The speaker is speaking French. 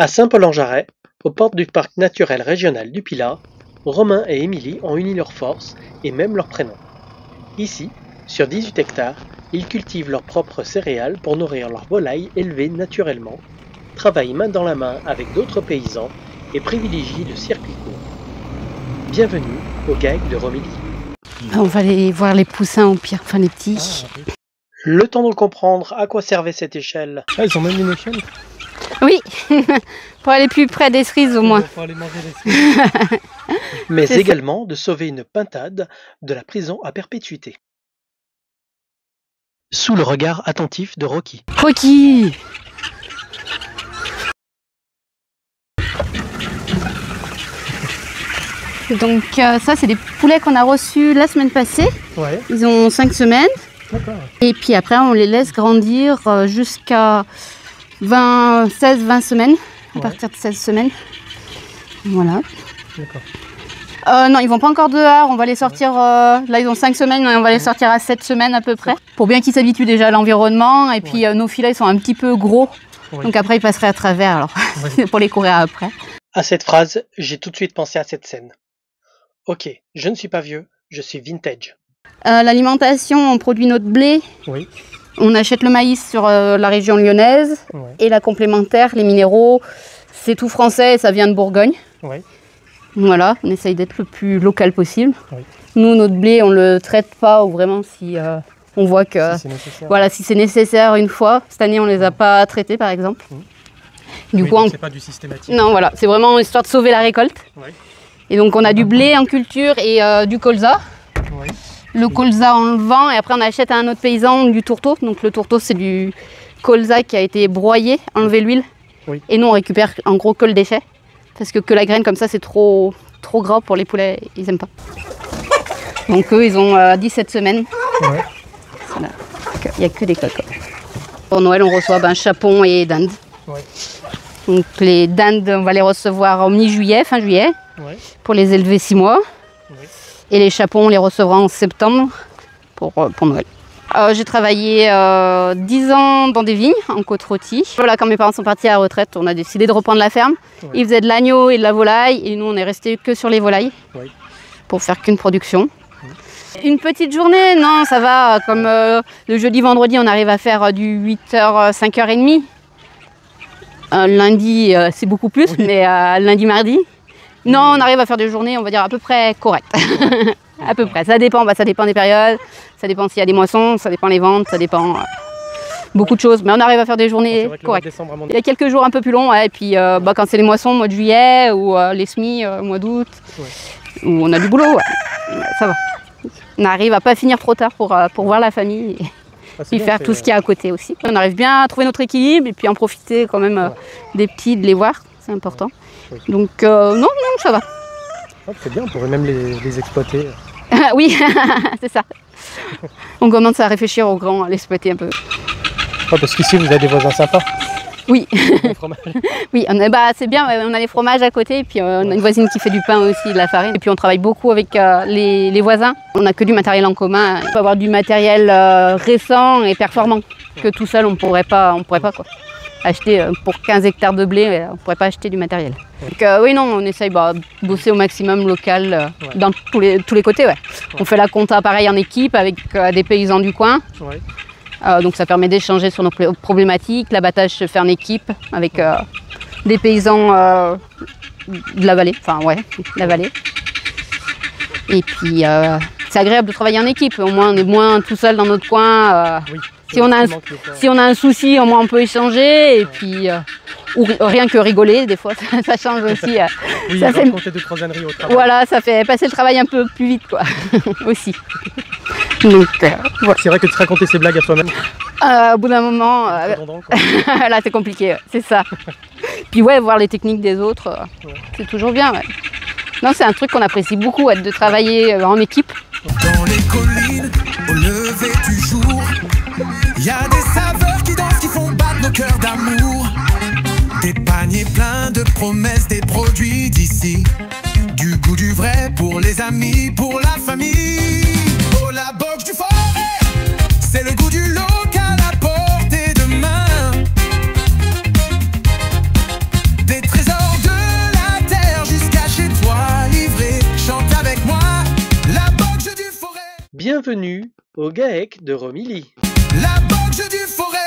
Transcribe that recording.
À Saint-Paul-en-Jarret, aux portes du parc naturel régional du Pilat, Romain et Émilie ont uni leurs forces et même leurs prénoms. Ici, sur 18 hectares, ils cultivent leurs propres céréales pour nourrir leurs volailles élevées naturellement, travaillent main dans la main avec d'autres paysans et privilégient le circuit court. Bienvenue au GAEC de Romilly. On va aller voir les poussins au pire, enfin les petits. Le temps de comprendre à quoi servait cette échelle. Ah, ils ont même une échelle. Oui, pour aller plus près des cerises au moins. Pour aller manger des cerises. Mais également de sauver une pintade de la prison à perpétuité. Sous le regard attentif de Rocky. Rocky! Donc ça c'est des poulets qu'on a reçus la semaine passée. Ouais. Ils ont 5 semaines. D'accord. Et puis après on les laisse grandir jusqu'à 16-20 semaines. À partir de 16 semaines. Voilà. D'accord. Non, ils vont pas encore dehors, on va les sortir, là ils ont 5 semaines, on va les sortir à 7 semaines à peu près, pour bien qu'ils s'habituent déjà à l'environnement, et puis nos filets ils sont un petit peu gros, donc après ils passeraient à travers, alors pour les courir après. À cette phrase, j'ai tout de suite pensé à cette scène. Ok, je ne suis pas vieux, je suis vintage. L'alimentation, on produit notre blé, on achète le maïs sur la région lyonnaise, et la complémentaire, les minéraux, c'est tout français et ça vient de Bourgogne. Voilà, on essaye d'être le plus local possible. Nous, notre blé, on ne le traite pas ou vraiment si on voit que si c'est nécessaire une fois. Cette année, on ne les a pas traités, par exemple. Du coup, c'est pas du systématique. Non, voilà, c'est vraiment histoire de sauver la récolte. Et donc, on a du blé en culture et du colza. Le colza, on le vend et après, on achète à un autre paysan du tourteau. Donc, le tourteau, c'est du colza qui a été broyé, enlevé l'huile. Et nous, on récupère en gros que le déchet. Parce que la graine comme ça, c'est trop gras pour les poulets, ils n'aiment pas. Donc eux, ils ont 17 semaines. Voilà. Il n'y a que des cocos. Pour Noël, on reçoit chapon et dinde. Donc les dindes, on va les recevoir en mi-juillet, fin juillet, pour les élever 6 mois. Et les chapons, on les recevra en septembre pour Noël. J'ai travaillé 10 ans dans des vignes, en côte-rôtie. Voilà, quand mes parents sont partis à la retraite, on a décidé de reprendre la ferme. Ils faisaient de l'agneau et de la volaille, et nous on est restés que sur les volailles, pour faire qu'une production. Une petite journée, non, ça va. Comme le jeudi, vendredi, on arrive à faire du 8h, 5h30. Lundi, c'est beaucoup plus, mais lundi, mardi. Non, on arrive à faire des journées, on va dire, à peu près correctes. À peu près, ça dépend des périodes, ça dépend s'il y a des moissons, ça dépend les ventes, ça dépend beaucoup de choses. Mais on arrive à faire des journées correctes. Il y a quelques jours un peu plus longs, et puis quand c'est les moissons, mois de juillet, ou les semis, mois d'août, où on a du boulot, ça va. On arrive à pas finir trop tard pour voir la famille et faire tout ce qu'il y a à côté aussi. On arrive bien à trouver notre équilibre et puis en profiter quand même des petits, de les voir, c'est important. Donc non, ça va. C'est bien, on pourrait même les exploiter. Oui, c'est ça. On commence à réfléchir aux grands, à l'exploiter un peu. Parce qu'ici, vous avez des voisins sympas. Oui. Oui, c'est bien, on a les fromages à côté, et puis on a une voisine qui fait du pain aussi, de la farine. Et puis on travaille beaucoup avec les voisins. On n'a que du matériel en commun. Il faut avoir du matériel récent et performant, que tout seul on pourrait pas quoi. Acheter pour 15 hectares de blé, on ne pourrait pas acheter du matériel. Donc oui, non, on essaye de bosser au maximum local dans tous les côtés. On fait la compta pareil en équipe avec des paysans du coin. Donc ça permet d'échanger sur nos problématiques. L'abattage se fait en équipe avec des paysans de la vallée. La vallée. Et puis c'est agréable de travailler en équipe. Au moins on est moins tout seul dans notre coin. Si on a un souci, au moins on peut échanger et puis ou rien que rigoler, des fois ça change aussi. Ça fait compter 2-3 âneries au travail. Voilà, ça fait passer le travail un peu plus vite quoi. Aussi. Donc, voilà. C'est vrai que de se raconter ses blagues à soi-même. Au bout d'un moment, là c'est compliqué, c'est ça. Puis voir les techniques des autres, c'est toujours bien. Non, c'est un truc qu'on apprécie beaucoup, de travailler en équipe. Dans les collines, au lever du jour, il y a des saveurs qui dansent, qui font battre nos cœurs d'amour. Des paniers pleins de promesses, des produits d'ici. Du goût du vrai pour les amis, pour la famille. Oh la boxe du forêt, c'est le goût du local à portée de main. Des Bienvenue au GAEC de Romilly. La Banque du Forêt